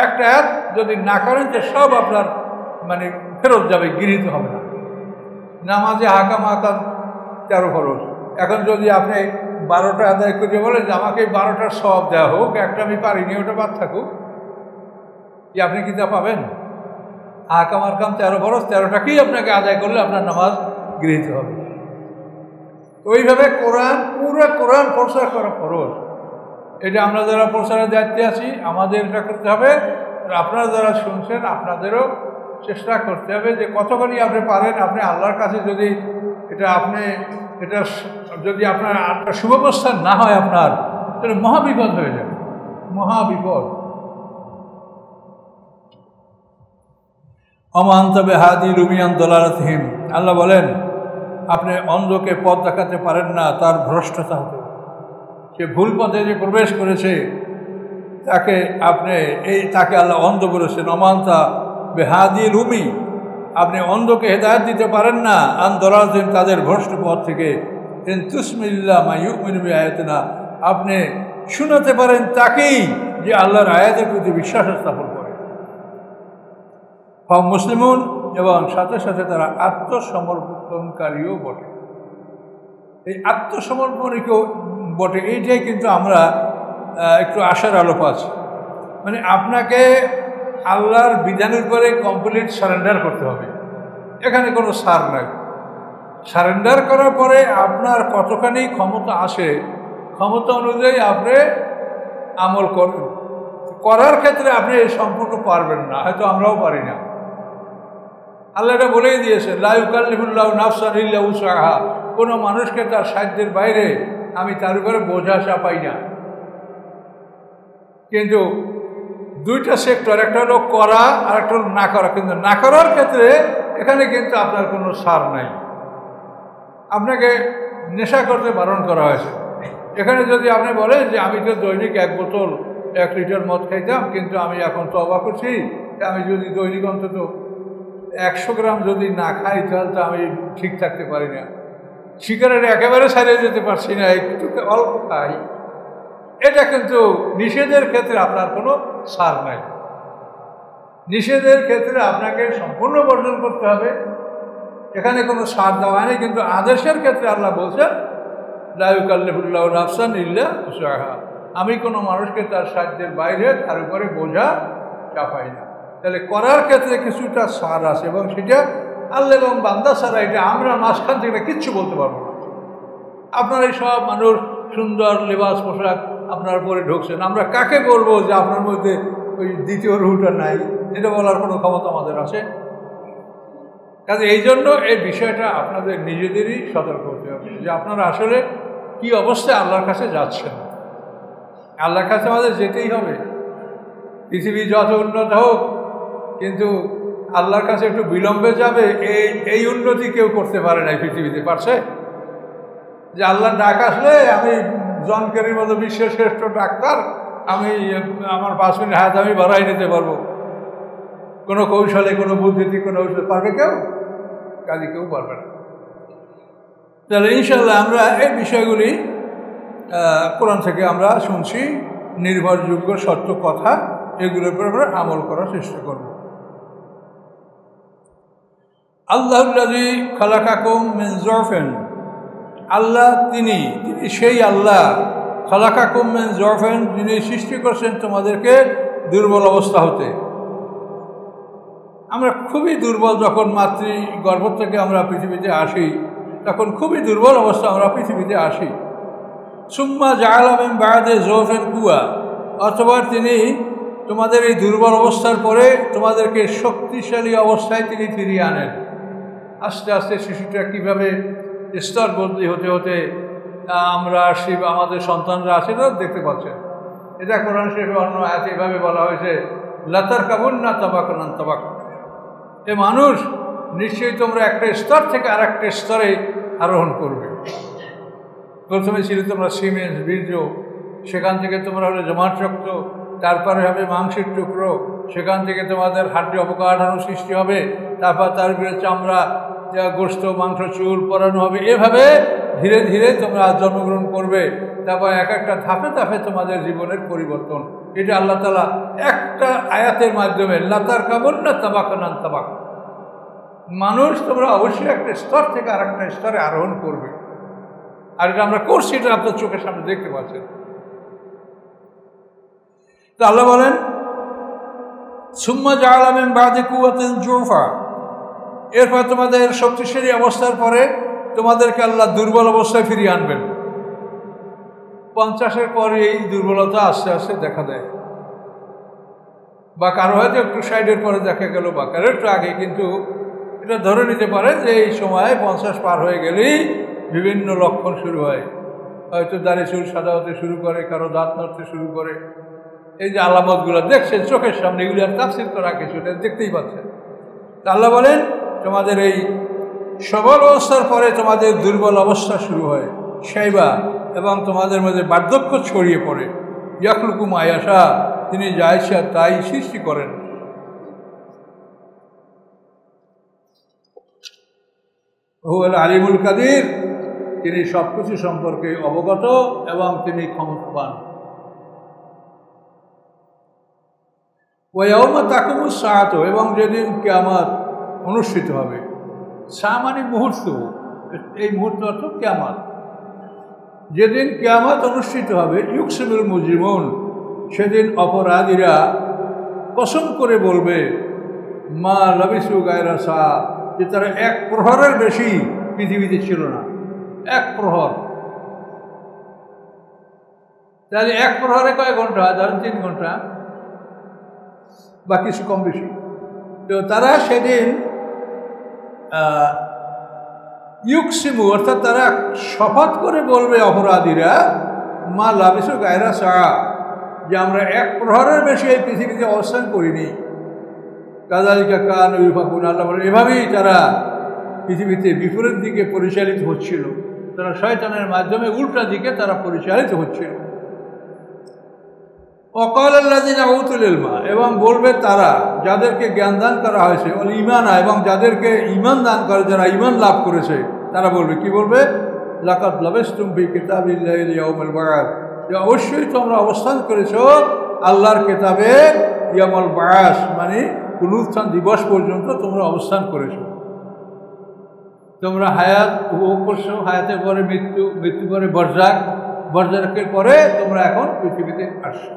একটা আয়াত যদি না করেন যে সব আপনার মানে ফেরত যাবে, গৃহীত হবে না। নামাজে হাকাম 13 ফরজ। এখন যদি আপনি 12টা আদায় করে বলেন যে আমাকে 12টার সওয়াব দেওয়া হোক, একটা আমি পারিনি, ওটা বাদ থাকুক, কি আপনি কি তা পাবেন? হাকাম 13 ফরজ, 13টাকেই আপনাকে আদায় করলে আপনার নামাজ গৃহীত হবে। ওইভাবে পুরো কোরআন প্রচার করা ফরজ। এটা আমরা যারা প্রচারের দায়িত্বে আছি আমাদের এটা করতে হবে। আপনারা যারা শুনছেন আপনাদেরও চেষ্টা করতে হবে যে কতখানি আপনি পারেন। আপনি আল্লাহর কাছে যদি যদি আপনার শুভপ্রস্থান না হয় আপনার, তাহলে মহাবিপদ হয়ে যাবে, মহাবিপদ। অমান্তবে হাদি রুমিয়ান দলালাতহিম, আল্লাহ বলেন আপনি অন্ধকে পথ দেখাতে পারেন না তার ভ্রষ্টতা হতে। সে ভুল পথে যে প্রবেশ করেছে তাকে আল্লাহ অন্ধ করেছেন। অমান্তা বেহাদি রুমি, আপনি অন্ধকে হেদায়েত দিতে পারেন না আন দলালাতহিম, তাদের ভ্রষ্ট পথ থেকে। তুসমিল্লাহ মা ইউমিনু বিআয়াতিনা, আপনি শোনাতে পারেন তাকেই যে আল্লাহর আয়াতের প্রতি বিশ্বাস স্থাপন করে। মুসলিমুন, এবং সাথে সাথে তারা আত্মসমর্পণকারীও বটে। এই আত্মসমর্পণীকেও বটে, এইটাই কিন্তু আমরা একটু আশার আলো পাচ্ছি। মানে আপনাকে আল্লাহর বিধানের উপরে কমপ্লিট সারেন্ডার করতে হবে, এখানে কোনো সার নাই। সারেন্ডার করার পরে আপনার কতখানি ক্ষমতা আসে, ক্ষমতা অনুযায়ী আপনি আমল করবেন। করার ক্ষেত্রে আপনি সম্পূর্ণ পারবেন না, হয়তো আমরাও পারি না। আল্লাহ এটা বলেই দিয়েছেন, লা ইউকাল্লিফুল্লাহু নাফসান ইল্লা উসআহা, কোনো মানুষকে তার সাধ্যের বাইরে আমি তার উপরে বোঝা চাপাই না। কিন্তু 2টা সেক্টর, একটা হলো করা আর একটা হলো না করা। কিন্তু না করার ক্ষেত্রে এখানে কিন্তু আপনার কোনো ছাড় নাই। আপনাকে নেশা করতে বারণ করা হয়েছে। এখানে যদি আপনি বলেন যে আমি তো দৈনিক 1 বোতল 1 লিটার মদ খাইতাম, কিন্তু আমি এখন তওবা করছি, আমি যদি দৈনিক অন্তত 100 গ্রাম যদি না খাই তাহলে তো আমি ঠিক থাকতে পারি না। সিগারেট একেবারে ছাড়িয়ে যেতে পারছি না, একটু অল্প খাই। এটা কিন্তু নিষেধের ক্ষেত্রে আপনার কোনো ছাড় নাই। নিষেধের ক্ষেত্রে আপনাকে সম্পূর্ণ বর্জন করতে হবে, এখানে কোনো ছাড় দেওয়া হয়নি। কিন্তু আদেশের ক্ষেত্রে আল্লাহ বলছেন লা ইউকাল্লিফুল্লাহু নাফসান ইল্লা উসআহা, আমি কোনো মানুষকে তার সাধ্যের বাইরে তার উপরে বোঝা চাপাই না। তাহলে করার ক্ষেত্রে কিছুটা ছাড় আছে, এবং সেটা আল্লাহ এবং বান্দা ছাড়া এটা আমরা মাঝখান থেকে কিচ্ছু বলতে পারবো না। আপনার এই সব মানুষ সুন্দর লেবাস পোশাক আপনার উপরে ঢুকছেন, আমরা কাকে বলবো যে আপনার মধ্যে ওই দ্বিতীয় রুহটা নাই? এটা বলার কোনো ক্ষমতা আমাদের আছে? কাজে এই জন্য এই বিষয়টা আপনাদের নিজেদেরই সতর্ক হতে হবে যে আপনারা আসলে কি অবস্থায় আল্লাহর কাছে যাচ্ছেন। আল্লাহর কাছে আমাদের যেতেই হবে, পৃথিবী যত উন্নত হোক, কিন্তু আল্লাহর কাছে একটু বিলম্বে যাবে, এই উন্নতি কেউ করতে পারে না পৃথিবীতে। পারছে যে আল্লাহর ডাক আসলে আমি জন কেরির মতো বিশ্বের শ্রেষ্ঠ ডাক্তার, আমি আমার 5 মিনিট হাত আমি বাড়াই নিতে পারবো, কোনো কৌশলে, কোনো বুদ্ধিতে, কোনো ঔষধ পারবে কেউ? কাজে কেউ পারবে না। তাহলে ইনশাল্লাহ আমরা এই বিষয়গুলি কোরআন থেকে আমরা শুনছি, নির্ভরযোগ্য সত্য কথা, এগুলোর উপর আমরা আমল করার চেষ্টা করব। আল্লাহুল্লাযী খালাকাকুম মিন যুরফিন, আল্লাহ তিনি সেই আল্লাহ, খালাকাকুম মিন যুরফিন, যিনি সৃষ্টি করছেন তোমাদেরকে দুর্বল অবস্থা হতে। আমরা খুবই দুর্বল, যখন মাতৃগর্ভ থেকে আমরা পৃথিবীতে আসি তখন খুবই দুর্বল অবস্থা আমরা পৃথিবীতে আসি। সুম্মা জাআলা মিন বা'দি যুরফিন কুওয়া, অথবা তিনি তোমাদের এই দুর্বল অবস্থার পরে তোমাদেরকে শক্তিশালী অবস্থায় তিনি ফিরিয়ে আনেন। আস্তে আস্তে শিশুটা কীভাবে স্তর বদলি হতে হতে আমরা আসি, আমাদের সন্তানরা আসে, তো দেখতে পাচ্ছেন। এটা কোরআন শরীফে অন্য আয়াতে এভাবে বলা হয়েছে, লাতারকাবুন্না তাবাকান আন তাবাক, এ মানুষ নিশ্চয়ই তোমরা একটা স্তর থেকে আর একটা স্তরে আরোহণ করবে। প্রথমে ছিল তোমরা সিমেন্ট, বীর্য, সেখান থেকে তোমরা হলে জমাট রক্ত, তারপরে হবে মাংসের টুকরো, সেখান থেকে তোমাদের হাড্ডি অবকাঠামো সৃষ্টি হবে, তারপর তার উপরে চামড়া, গোস্ত, মাংস, চুল পরানো হবে। এভাবে ধীরে ধীরে তোমরা জন্মগ্রহণ করবে, তারপর এক একটা ধাপে ধাপে তোমাদের জীবনের পরিবর্তন। এটা আল্লাহ তাআলা একটা আয়াতের মাধ্যমে, লাতারকাবুন্না তাবাকান আন তাবাক, মানুষ তোমরা অবশ্যই একটা স্তর থেকে আর একটা স্তরে আরোহণ করবে। আর এটা আমরা করছি, এটা আপনার চোখের সামনে দেখতে পাচ্ছেন। তো আল্লাহ বলেন সুম্মা জাআলা মিন বা'দি কুওয়াতিন যুরফা, এরপর তোমাদের শক্তিশালী অবস্থার পরে তোমাদেরকে আল্লাহ দুর্বল অবস্থায় ফিরিয়ে আনবেন। 50-এর পরে এই দুর্বলতা আস্তে আস্তে দেখা দেয়, বা কারো হয়তো একটু সাইডের পরে দেখা গেল, বা কারো একটু আগে। কিন্তু এটা ধরে নিতে পারে যে এই সময় 50 পার হয়ে গেলেই বিভিন্ন লক্ষণ শুরু হয়। হয়তো দাড়ি চুল সাদা হতে শুরু করে, কারো দাঁত নড়তে শুরু করে। এই যে আলামতগুলো দেখছেন চোখের সামনে, এগুলি আর তাফসীর করা কিছু এটা দেখতেই পাচ্ছেন। আল্লাহ বলেন তোমাদের এই সবল অবস্থার পরে তোমাদের দুর্বল অবস্থা শুরু হয়, শাইবা, এবং তোমাদের মধ্যে বার্ধক্য ছড়িয়ে পড়ে। ইয়াখলুকু মা ইয়াশা, তিনি যা ইচ্ছা তাই সৃষ্টি করেন। হুয়াল আলিমুল কাদির, তিনি সব কিছু সম্পর্কে অবগত এবং তিনি ক্ষমতাবান। ওয়া ইয়াউমা তাকুমুস সাআতু, এবং যেদিন কিয়ামত অনুষ্ঠিত হবে। সা মানে মুহূর্ত, এই মুহূর্ত অর্থ কিয়ামত। যেদিন কিয়ামত অনুষ্ঠিত হবে, ইউকসিমুল মুজরিমুন, সেদিন অপরাধীরা কসম করে বলবে, মা লাবিসু গায়রা সা, যে তারা 1 প্রহরের বেশি পৃথিবীতে ছিল না। 1 প্রহর, তাহলে 1 প্রহরে কয় ঘন্টা? ধরেন 3 ঘন্টা বা কিছু কম বেশি। তো তারা সেদিন ইউকসিমু, অর্থাৎ তারা শপথ করে বলবে অপরাধীরা, মা লাবিসু গায়রা সা, যে আমরা 1 প্রহরের বেশি এই পৃথিবীতে অবস্থান করিনি। কাযালিকা কানু ইউফাকুন, আল্লাহ বলেন এভাবেই তারা পৃথিবীতে বিপরীত দিকে পরিচালিত হচ্ছিল। তারা শয়তানের মাধ্যমে উল্টা দিকে তারা পরিচালিত হচ্ছিল। ওয়াকাল আল্লাযিনা উতুল ইলমা, এবং বলবে তারা যাদেরকে জ্ঞান দান করা হয়েছে, ওয়াল ঈমানা, এবং যাদেরকে ঈমান দান করে, যারা ঈমান লাভ করেছে, তারা বলবে, কি বলবে? লাকাদ লাবিসতুম ফি কিতাবিল্লাহি ইয়াউমাল বা'থ, যে অবশ্যই তোমরা অবস্থান করেছো আল্লাহর কিতাবে ইয়াউমুল বা'থ, মানে পুনরুত্থান দিবস পর্যন্ত তোমরা অবস্থান করেছো। তোমরা হায়াত উপভোগ করছো, হায়াতের পরে মৃত্যু, মৃত্যু পরে বরজাক, বরজাকের পরে তোমরা এখন পৃথিবীতে আসছো।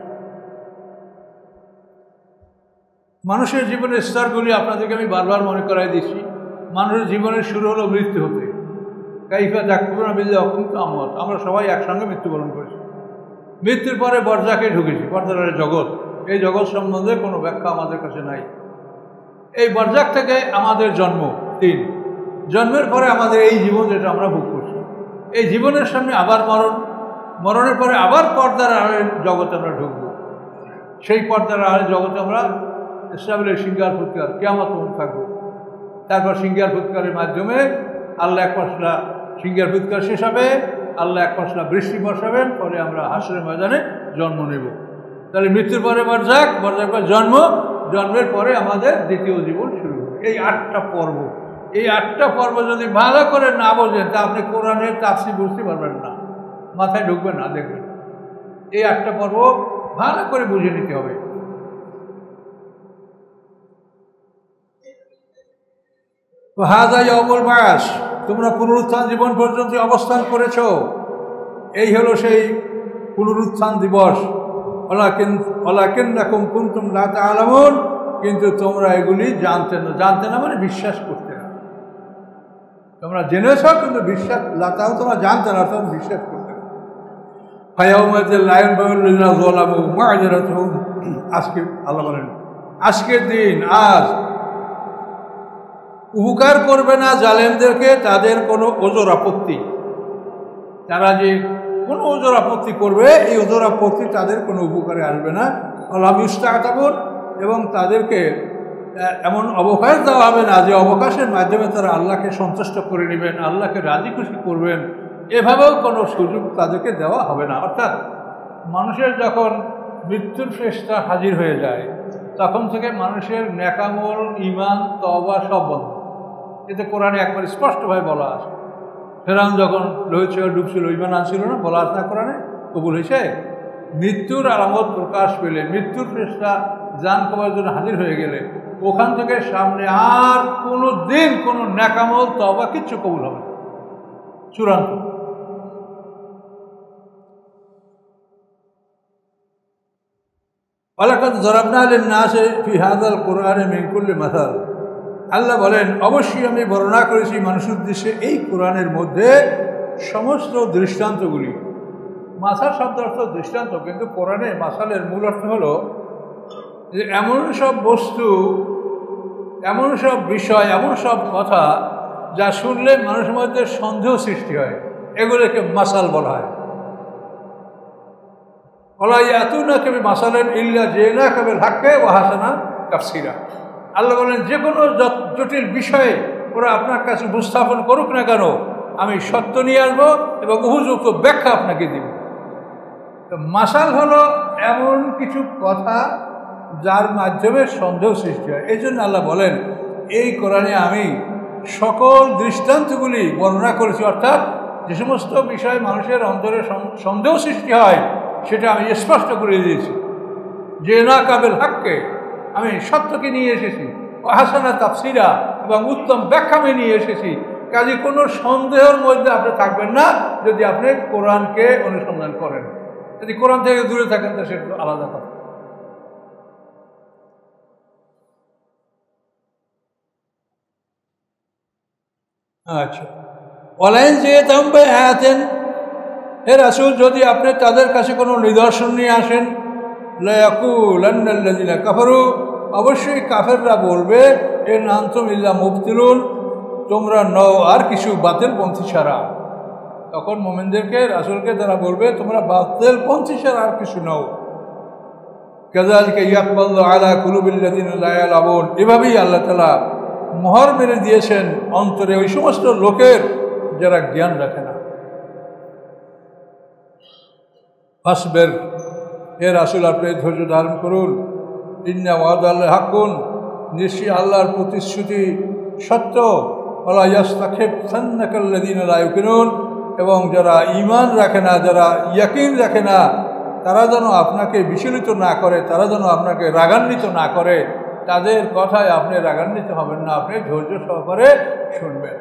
মানুষের জীবনের স্তরগুলি আপনাদেরকে আমি বারবার মনে করাই দিচ্ছি। মানুষের জীবনের শুরু হলো মৃত্যু হতে। কাইফা তাকফুরুনা বিল্লাহি ওয়া কুনতুম আমওয়াত, আমরা সবাই একসঙ্গে মৃত্যুবরণ করেছি। মৃত্যুর পরে বরজাকে ঢুকেছি, বরজাকের জগৎ। এই জগৎ সম্বন্ধে কোনো ব্যাখ্যা আমাদের কাছে নাই। এই বরজাক থেকে আমাদের জন্ম 3, জন্মের পরে আমাদের এই জীবন যেটা আমরা ভোগ করছি, এই জীবনের সামনে আবার মরণ, মরণের পরে আবার পর্দার আড়ালের জগতে আমরা ঢুকবো। সেই পর্দার আড়ালের জগতে আমরা ইসরাফিলের সিঙ্গার ফুৎকার, কিয়ামত থাকবো। তারপর সিঙ্গার ফুৎকারের মাধ্যমে আল্লাহ এক পশলা সিঙ্গার ফুৎকার শেষ হবে, আল্লাহ এক পশলা বৃষ্টি বর্ষাবেন, পরে আমরা হাসরের ময়দানে জন্ম নেব। তাহলে মৃত্যুর পরে বরজাক, বরজাক পর জন্ম, জন্মের পরে আমাদের দ্বিতীয় জীবন শুরু হবে। এই 8টা পর্ব, এই 8টা পর্ব যদি ভালো করে না বোঝেন তা আপনি কোরআনের তাফসীর বুঝতে পারবেন না, মাথায় ঢুকবে না, দেখবেন। এই 8টা পর্ব ভালো করে বুঝে নিতে হবে। হাযা ইয়াউমুল বা'স, তোমরা পুনরুত্থান জীবন পর্যন্ত অবস্থান করেছ, এই হলো সেই পুনরুত্থান দিবস। ওয়ালাকিন্নাকুম কুনতুম লা তা'লামুন, কিন্তু তোমরা এগুলি জানতে না। জানতে না মানে বিশ্বাস করতে না। তোমরা জেনেছ কিন্তু বিশ্বাস, তোমরা জানতে না, তোমরা বিশ্বাস করতে না। ফায়াউমাইযিল লা ইয়ানফাউল লাযিনা যালামু মা'যিরাতুহুম, আজকে আল্লাহ বলেন আজকের দিন, আজ উপকার করবে না জালেমদেরকে তাদের কোনো ওজর আপত্তি। তারা যে কোনো ওজর আপত্তি করবে, এই ওজর আপত্তি তাদের কোনো উপকারে আসবে না। আল্লাহ ইস্তাতাবুন, এবং তাদেরকে এমন অবকাশ দেওয়া হবে না যে অবকাশের মাধ্যমে তারা আল্লাহকে সন্তুষ্ট করে নেবেন, আল্লাহকে রাজি খুশি করবেন, এভাবেও কোনো সুযোগ তাদেরকে দেওয়া হবে না। অর্থাৎ মানুষের যখন মৃত্যুর ফেরেশতা হাজির হয়ে যায়, তখন থেকে মানুষের নেকামল, ঈমান, তওবা সব বন্ধ। এতে কোরআনে একবার স্পষ্টভাবে বলা আছে। ফেরাউন যখন লোহিত সাগরে ডুবছিল, ঈমান আনছিল না, বলা আছে না কোরআনে? কবুল হয়েছে। মৃত্যুর আলামত প্রকাশ পেলে, মৃত্যুর ফেরেশতা জান কবরের জন্য হাজির হয়ে গেলে, ওখান থেকে সামনে আর কোনো দিন কোনো নেকামল, তওবা কিচ্ছু কবুল হবে না, চূড়ান্ত। ওয়ালাকাদ যারাবনা লিন-নাসি ফি হাযাল কুরআনি মিন কুল্লি মাসাল, আল্লাহ বলেন অবশ্যই আমি বর্ণনা করেছি মানুষের উদ্দেশ্যে এই কোরআনের মধ্যে সমস্ত দৃষ্টান্তগুলি। মাসাল শব্দ অর্থ দৃষ্টান্ত, কিন্তু কোরআনে মাসালের মূল অর্থ হলো যে এমন সব বস্তু, এমন সব বিষয়, এমন সব কথা যা শুনলে মানুষের মধ্যে সন্দেহ সৃষ্টি হয়, এগুলোকে মাসাল বলা হয়। ওয়ালা ইয়াতুনাকা বিমাসালিন ইল্লা জিনাকা বিল হাক্কি ওয়া হাসানা তাফসীরা। আল্লাহ বলেন যে কোনো জটিল বিষয়ে ওরা আপনার কাছে উপস্থাপন করুক না কেন, আমি সত্য নিয়ে আসবো এবং উপযুক্ত ব্যাখ্যা আপনাকে দিব। তো মাসাল হলো এমন কিছু কথা যার মাধ্যমে সন্দেহ সৃষ্টি হয়। এই জন্য আল্লাহ বলেন এই কোরআনে আমি সকল দৃষ্টান্তগুলি বর্ণনা করেছি, অর্থাৎ যে সমস্ত বিষয় মানুষের অন্তরে সন্দেহ সৃষ্টি হয় সেটা আমি স্পষ্ট করে দিয়েছি। যে না কাবিল হাক্কে, আমি সত্যকে নিয়ে এসেছি, হাসানা তাফসীরা, এবং উত্তম ব্যাখ্যা আমি নিয়ে এসেছি। কাজে কোনো সন্দেহের মধ্যে আপনি থাকবেন না যদি আপনি কোরআনকে অনুসন্ধান করেন। যদি কোরআন থেকে দূরে থাকেন তো সেটা আলাদা কথা। আচ্ছা, অনলাইন যে তাম্বে আয়াতেন, হে রাসূল যদি আপনি তাদের কাছে কোনো নিদর্শন নিয়ে আসেন, লায়াকুলান্নাল্লাযিনা কাফারু, অবশ্যই কাফেররা বলবে ইন আনতুম ইল্লা মুবতিলুন, তোমরা নও আর কিছু বাতিলপন্থী ছাড়া। তখন মুমিনদেরকে, রাসূলকে তারা বলবে তোমরা বাতিলপন্থী ছাড়া আর কিছু নও। কাযালিকা ইয়াকবাল্লাহু আলা কুলুবিল্লাযিনা লা ইয়ালামুন, এভাবেই আল্লাহ তাআলা মোহর মেরে দিয়েছেন অন্তরে ওই সমস্ত লোকের যারা জ্ঞান রাখে না। ফাসবির হে রাসূল আপনি ধৈর্য ধারণ করুন। ইন্না ওয়াদাল্লাহি হাক্কুন, নিশ্চয়ই আল্লাহর প্রতিশ্রুতি সত্য। ওয়ালা ইয়াস্তাখিফান্নাকাল্লাযীনা লা ইউকিনুন, এবং যারা ঈমান রাখে না, যারা ইয়াকিন রাখে না, তারা যেন আপনাকে বিচলিত না করে, তারা যেন আপনাকে রাগান্বিত না করে। তাদের কথায় আপনি রাগান্বিত হবেন না, আপনি ধৈর্য সহকারে শুনবেন।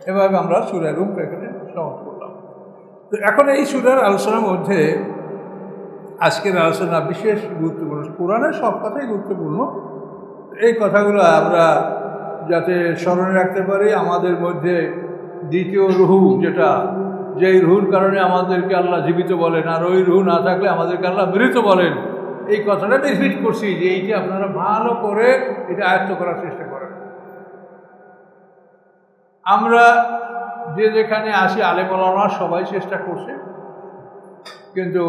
এভাবে আমরা সূরা রুম এখানে সমাপ্ত করলাম। তো এখন এই সূরার আলোচনার মধ্যে আজকের আলোচনা বিশেষ গুরুত্বপূর্ণ। কোরআনের সব কথাই গুরুত্বপূর্ণ। এই কথাগুলো আমরা যাতে স্মরণে রাখতে পারি, আমাদের মধ্যে দ্বিতীয় রুহু, যেটা যেই রুহুর কারণে আমাদেরকে আল্লাহ জীবিত বলেন, আর ওই রুহু না থাকলে আমাদেরকে আল্লাহ মৃত বলেন, এই কথাটা রিপিট করছি যে এইটা আপনারা ভালো করে এটা আয়ত্ত করার চেষ্টা করেন। আমরা যে যেখানে আসি আলেম ওলামা সবাই চেষ্টা করছে, কিন্তু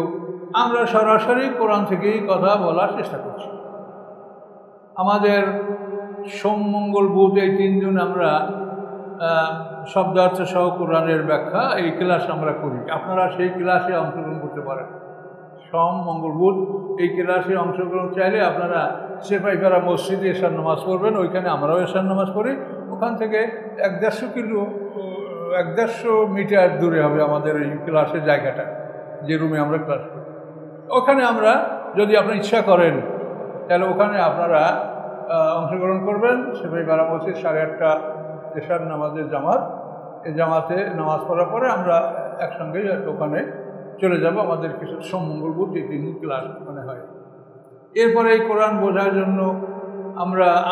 আমরা সরাসরি কোরআন থেকেই কথা বলার চেষ্টা করছি। আমাদের সোম মঙ্গল বুধ এই 3 দিন আমরা শব্দার্থ সহ কোরআনের ব্যাখ্যা এই ক্লাস আমরা করি। আপনারা সেই ক্লাসে অংশগ্রহণ করতে পারেন। সোম মঙ্গল বুধ এই ক্লাসে অংশগ্রহণ চাইলে আপনারা সেপাইপাড়া মসজিদে এশার নামাজ পড়বেন, ওইখানে আমরাও এশার নামাজ পড়ি। ওখান থেকে 150 মিটার দূরে হবে আমাদের এই ক্লাসের জায়গাটা, যে রুমে আমরা ক্লাস করি। ওখানে আমরা, যদি আপনি ইচ্ছা করেন, তাহলে ওখানে আপনারা অংশগ্রহণ করবেন। সেপাইপাড়া মসজিদ 8:30 এশার নামাজের জামাত, এই জামাতে নামাজ পড়ার পরে আমরা একসঙ্গেই ওখানে চলে যাব। আমাদের কিছু সোম মঙ্গল বুধ এই 3 দিন ক্লাস ওখানে হয়। এরপরে এই কোরআন বোঝার জন্য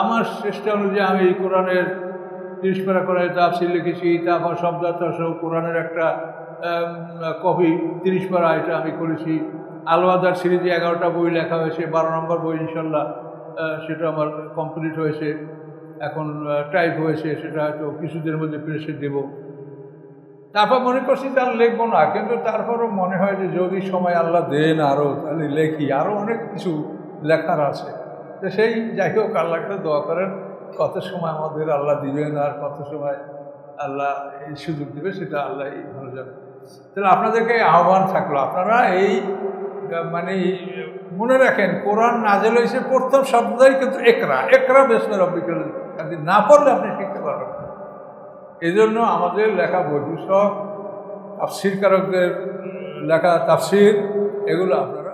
আমার চেষ্টা অনুযায়ী আমি এই কোরআনের 30 পারা করে তাফসীর লিখেছি। তারপর শব্দার্থ সহ কোরআনের একটা কপি 30 পারা এটা আমি করেছি। আল-ওয়াদার সিরিজে 11টা বই লেখা হয়েছে, 12 নম্বর বই ইনশাল্লাহ সেটা আমার কমপ্লিট হয়েছে, এখন টাইপ হয়েছে, সেটা হয়তো কিছুদিনের মধ্যে প্রেসে দেব। তারপর মনে করছি যে আর লিখবো না, কিন্তু তারপরও মনে হয় যে যদি সময় আল্লাহ দেন আরও, তাহলে লেখি, আরও অনেক কিছু লেখার আছে। তো সেই যাই হোক, আল্লাহকে দোয়া করেন কত সময় আমাদের আল্লাহ দিবেন আর কত সময় আল্লাহ এই সুযোগ দেবে, সেটা আল্লাহ ভালো জানে। তাহলে আপনাদেরকে আহ্বান থাকলো, আপনারা এই মনে রাখেন, কোরআন নাযিল হয়েছে প্রথম শব্দই কিন্তু একরা বিসমি রাব্বিকাল লাযী, না পড়লে আপনি শিখতে পারবেন না। এই জন্য আমাদের লেখা বই পুস্তক, তাফসীরকারকদের লেখা তাফসীর, এগুলো আপনারা